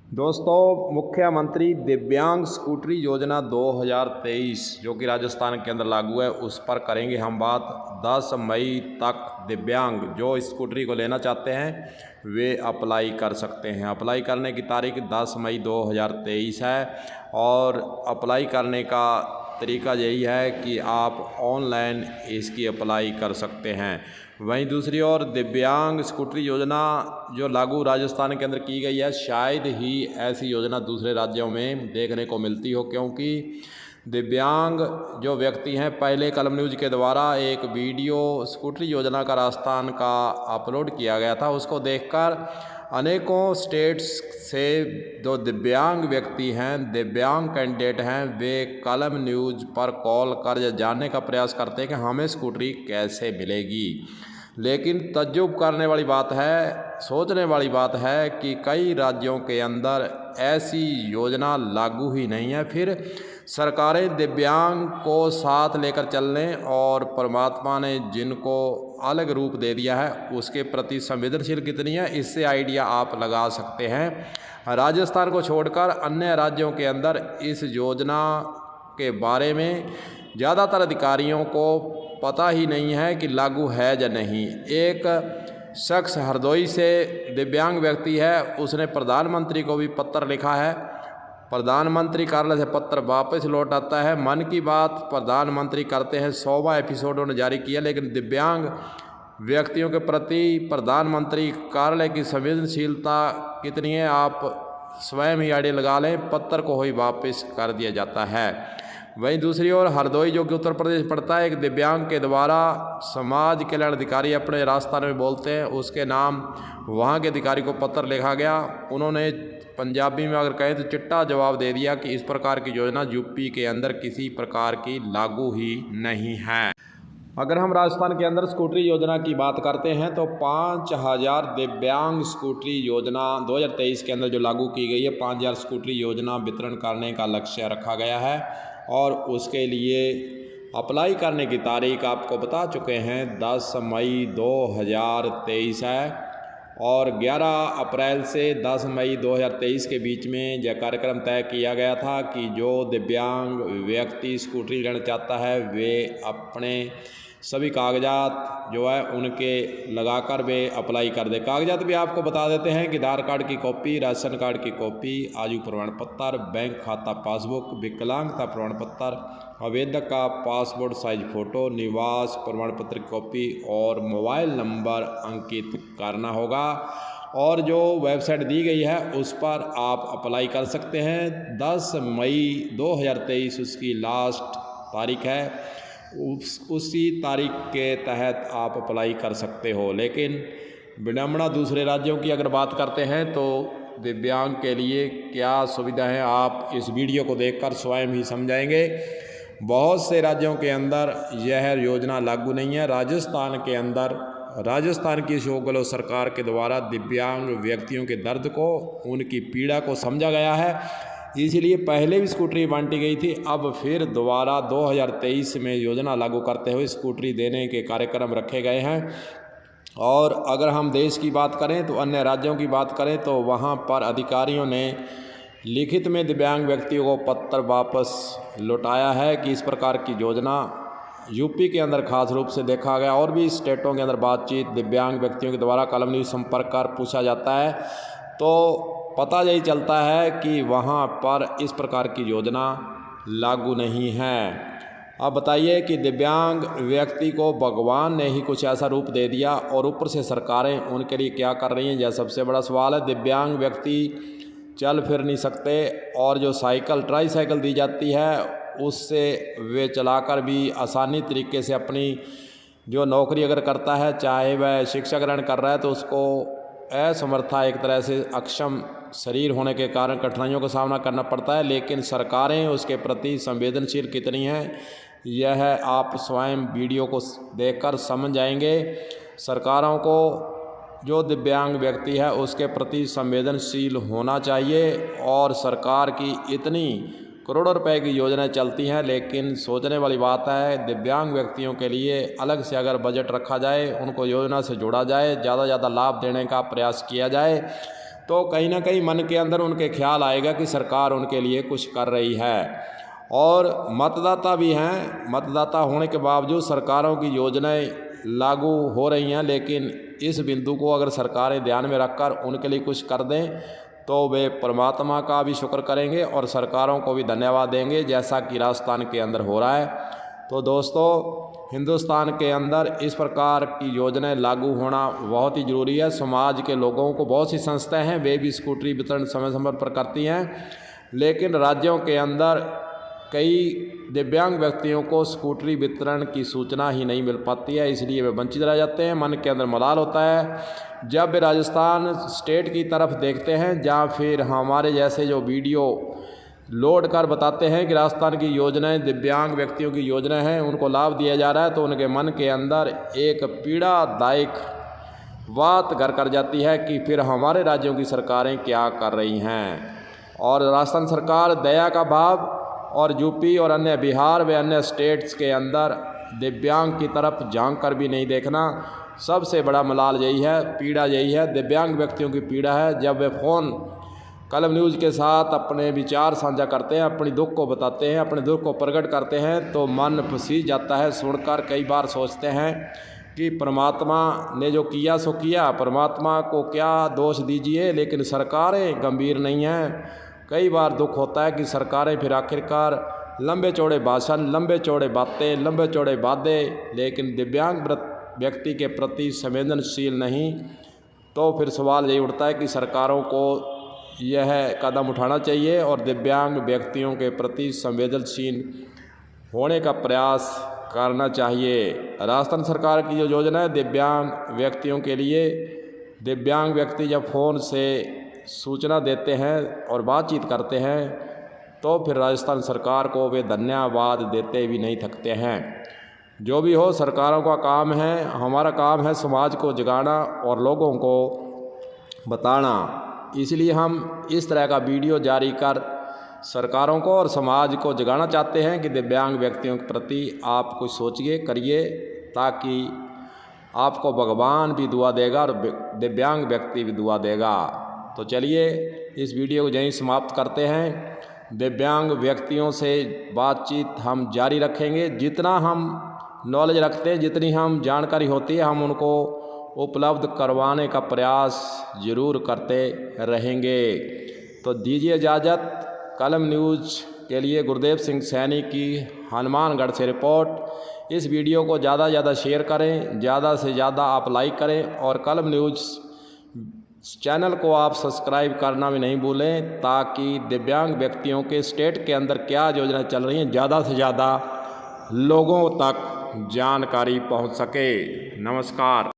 दोस्तों, मुख्यमंत्री दिव्यांग स्कूटरी योजना 2023 जो कि राजस्थान के अंदर लागू है, उस पर करेंगे हम बात। 10 मई तक दिव्यांग जो स्कूटरी को लेना चाहते हैं वे अप्लाई कर सकते हैं। अप्लाई करने की तारीख 10 मई 2023 है और अप्लाई करने का तरीका यही है कि आप ऑनलाइन इसकी अप्लाई कर सकते हैं। वहीं दूसरी ओर दिव्यांग स्कूटरी योजना जो लागू राजस्थान के अंदर की गई है, शायद ही ऐसी योजना दूसरे राज्यों में देखने को मिलती हो, क्योंकि दिव्यांग जो व्यक्ति हैं, पहले कलम न्यूज़ के द्वारा एक वीडियो स्कूटरी योजना का राजस्थान का अपलोड किया गया था। उसको देखकर अनेकों स्टेट्स से जो दिव्यांग व्यक्ति हैं, दिव्यांग कैंडिडेट हैं, वे कलम न्यूज़ पर कॉल कर यह जानने का प्रयास करते हैं कि हमें स्कूटरी कैसे मिलेगी। लेकिन तज्जुब करने वाली बात है, सोचने वाली बात है कि कई राज्यों के अंदर ऐसी योजना लागू ही नहीं है। फिर सरकारें दिव्यांग को साथ लेकर चलने और परमात्मा ने जिनको अलग रूप दे दिया है उसके प्रति संवेदनशील कितनी है, इससे आइडिया आप लगा सकते हैं। राजस्थान को छोड़कर अन्य राज्यों के अंदर इस योजना के बारे में ज़्यादातर अधिकारियों को पता ही नहीं है कि लागू है या नहीं। एक शख्स हरदोई से दिव्यांग व्यक्ति है, उसने प्रधानमंत्री को भी पत्र लिखा है। प्रधानमंत्री कार्यालय से पत्र वापस लौट आता है। मन की बात प्रधानमंत्री करते हैं, 100वां एपिसोड उन्होंने जारी किया, लेकिन दिव्यांग व्यक्तियों के प्रति प्रधानमंत्री कार्यालय की संवेदनशीलता कितनी है, आप स्वयं ही आइडिया लगा लें। पत्र को ही वापस कर दिया जाता है। वहीं दूसरी ओर हरदोई जो कि उत्तर प्रदेश पड़ता है, एक दिव्यांग के द्वारा समाज कल्याण अधिकारी अपने राजस्थान में बोलते हैं, उसके नाम वहाँ के अधिकारी को पत्र लिखा गया। उन्होंने पंजाबी में अगर कहें तो चिट्टा जवाब दे दिया कि इस प्रकार की योजना यूपी के अंदर किसी प्रकार की लागू ही नहीं है। अगर हम राजस्थान के अंदर स्कूटरी योजना की बात करते हैं तो 5000 दिव्यांग स्कूटरी योजना 2023 के अंदर जो लागू की गई है, 5000 स्कूटरी योजना वितरण करने का लक्ष्य रखा गया है और उसके लिए अप्लाई करने की तारीख आपको बता चुके हैं, 10 मई 2023 है और 11 अप्रैल से 10 मई 2023 के बीच में यह कार्यक्रम तय किया गया था कि जो दिव्यांग व्यक्ति स्कूटरी लेना चाहता है वे अपने सभी कागजात जो है उनके लगाकर वे अप्लाई कर दे। कागजात भी आपको बता देते हैं कि आधार कार्ड की कॉपी, राशन कार्ड की कॉपी, आयु प्रमाण पत्र, बैंक खाता पासबुक, विकलांगता प्रमाण पत्र, आवेदक का पासपोर्ट साइज फ़ोटो, निवास प्रमाण पत्र की कॉपी और मोबाइल नंबर अंकित करना होगा। और जो वेबसाइट दी गई है उस पर आप अप्लाई कर सकते हैं। 10 मई 2023 उसकी लास्ट तारीख है। उसी तारीख के तहत आप अप्लाई कर सकते हो। लेकिन विडम्बना दूसरे राज्यों की अगर बात करते हैं तो दिव्यांग के लिए क्या सुविधा है, आप इस वीडियो को देखकर स्वयं ही समझाएंगे। बहुत से राज्यों के अंदर यह योजना लागू नहीं है। राजस्थान के अंदर राजस्थान की अशोक गहलोत सरकार के द्वारा दिव्यांग व्यक्तियों के दर्द को, उनकी पीड़ा को समझा गया है, इसलिए पहले भी स्कूटरी बांटी गई थी। अब फिर दोबारा 2023 में योजना लागू करते हुए स्कूटरी देने के कार्यक्रम रखे गए हैं। और अगर हम देश की बात करें तो अन्य राज्यों की बात करें तो वहाँ पर अधिकारियों ने लिखित में दिव्यांग व्यक्तियों को पत्र वापस लौटाया है कि इस प्रकार की योजना यूपी के अंदर खास रूप से देखा गया। और भी स्टेटों के अंदर बातचीत दिव्यांग व्यक्तियों के द्वारा कलम न्यूज़ संपर्क कर पूछा जाता है तो पता यही चलता है कि वहाँ पर इस प्रकार की योजना लागू नहीं है। अब बताइए कि दिव्यांग व्यक्ति को भगवान ने ही कुछ ऐसा रूप दे दिया और ऊपर से सरकारें उनके लिए क्या कर रही हैं, यह सबसे बड़ा सवाल है। दिव्यांग व्यक्ति चल फिर नहीं सकते और जो साइकिल, ट्राईसाइकिल दी जाती है उससे वे चलाकर भी आसानी तरीके से अपनी जो नौकरी अगर करता है, चाहे वह शिक्षा ग्रहण कर रहा है, तो उसको असमर्था, एक तरह से अक्षम शरीर होने के कारण कठिनाइयों का सामना करना पड़ता है। लेकिन सरकारें उसके प्रति संवेदनशील कितनी हैं, यह आप स्वयं वीडियो को देखकर समझ जाएंगे। सरकारों को जो दिव्यांग व्यक्ति है उसके प्रति संवेदनशील होना चाहिए। और सरकार की इतनी करोड़ों रुपए की योजनाएं चलती हैं, लेकिन सोचने वाली बात है दिव्यांग व्यक्तियों के लिए अलग से अगर बजट रखा जाए, उनको योजना से जोड़ा जाए, ज़्यादा लाभ देने का प्रयास किया जाए तो कहीं ना कहीं मन के अंदर उनके ख्याल आएगा कि सरकार उनके लिए कुछ कर रही है। और मतदाता भी हैं, मतदाता होने के बावजूद सरकारों की योजनाएं लागू हो रही हैं, लेकिन इस बिंदु को अगर सरकारें ध्यान में रखकर उनके लिए कुछ कर दें तो वे परमात्मा का भी शुक्र करेंगे और सरकारों को भी धन्यवाद देंगे, जैसा कि राजस्थान के अंदर हो रहा है। तो दोस्तों, हिंदुस्तान के अंदर इस प्रकार की योजनाएं लागू होना बहुत ही ज़रूरी है। समाज के लोगों को बहुत सी संस्थाएं हैं, वे भी स्कूटरी वितरण समय समय पर करती हैं, लेकिन राज्यों के अंदर कई दिव्यांग व्यक्तियों को स्कूटरी वितरण की सूचना ही नहीं मिल पाती है, इसलिए वे वंचित रह जाते हैं। मन के अंदर मलाल होता है जब वे राजस्थान स्टेट की तरफ देखते हैं, जहाँ फिर हमारे जैसे जो वीडियो लोड कर बताते हैं कि राजस्थान की योजनाएं दिव्यांग व्यक्तियों की योजना है, उनको लाभ दिया जा रहा है, तो उनके मन के अंदर एक पीड़ादायक बात घर कर जाती है कि फिर हमारे राज्यों की सरकारें क्या कर रही हैं। और राजस्थान सरकार दया का भाव और यूपी और अन्य बिहार व अन्य स्टेट्स के अंदर दिव्यांग की तरफ झांक कर भी नहीं देखना, सबसे बड़ा मलाल यही है, पीड़ा यही है, दिव्यांग व्यक्तियों की पीड़ा है। जब वे फ़ोन कलम न्यूज़ के साथ अपने विचार साझा करते हैं, अपनी दुख को बताते हैं, अपने दुख को प्रकट करते हैं, तो मन फंसी जाता है। सुनकर कई बार सोचते हैं कि परमात्मा ने जो किया सो किया, परमात्मा को क्या दोष दीजिए, लेकिन सरकारें गंभीर नहीं हैं। कई बार दुख होता है कि सरकारें फिर आखिरकार लंबे चौड़े भाषण, लंबे चौड़े बातें, लंबे चौड़े वादे, लेकिन दिव्यांग व्यक्ति के प्रति संवेदनशील नहीं। तो फिर सवाल यही उठता है कि सरकारों को यह कदम उठाना चाहिए और दिव्यांग व्यक्तियों के प्रति संवेदनशील होने का प्रयास करना चाहिए। राजस्थान सरकार की जो योजना है दिव्यांग व्यक्तियों के लिए, दिव्यांग व्यक्ति जब फ़ोन से सूचना देते हैं और बातचीत करते हैं तो फिर राजस्थान सरकार को वे धन्यवाद देते भी नहीं थकते हैं। जो भी हो, सरकारों का काम है, हमारा काम है समाज को जगाना और लोगों को बताना। इसलिए हम इस तरह का वीडियो जारी कर सरकारों को और समाज को जगाना चाहते हैं कि दिव्यांग व्यक्तियों के प्रति आप कुछ सोचिए, करिए, ताकि आपको भगवान भी दुआ देगा और दिव्यांग व्यक्ति भी दुआ देगा। तो चलिए इस वीडियो को यहीं समाप्त करते हैं। दिव्यांग व्यक्तियों से बातचीत हम जारी रखेंगे, जितना हम नॉलेज रखते हैं, जितनी हम जानकारी होती है, हम उनको उपलब्ध करवाने का प्रयास ज़रूर करते रहेंगे। तो दीजिए इजाज़त। कलम न्यूज़ के लिए गुरदेव सिंह सैनी की हनुमानगढ़ से रिपोर्ट। इस वीडियो को ज़्यादा से ज़्यादा शेयर करें, ज़्यादा से ज़्यादा आप लाइक करें और कलम न्यूज़ चैनल को आप सब्सक्राइब करना भी नहीं भूलें, ताकि दिव्यांग व्यक्तियों के स्टेट के अंदर क्या योजना चल रही हैं ज़्यादा से ज़्यादा लोगों तक जानकारी पहुंच सके। नमस्कार।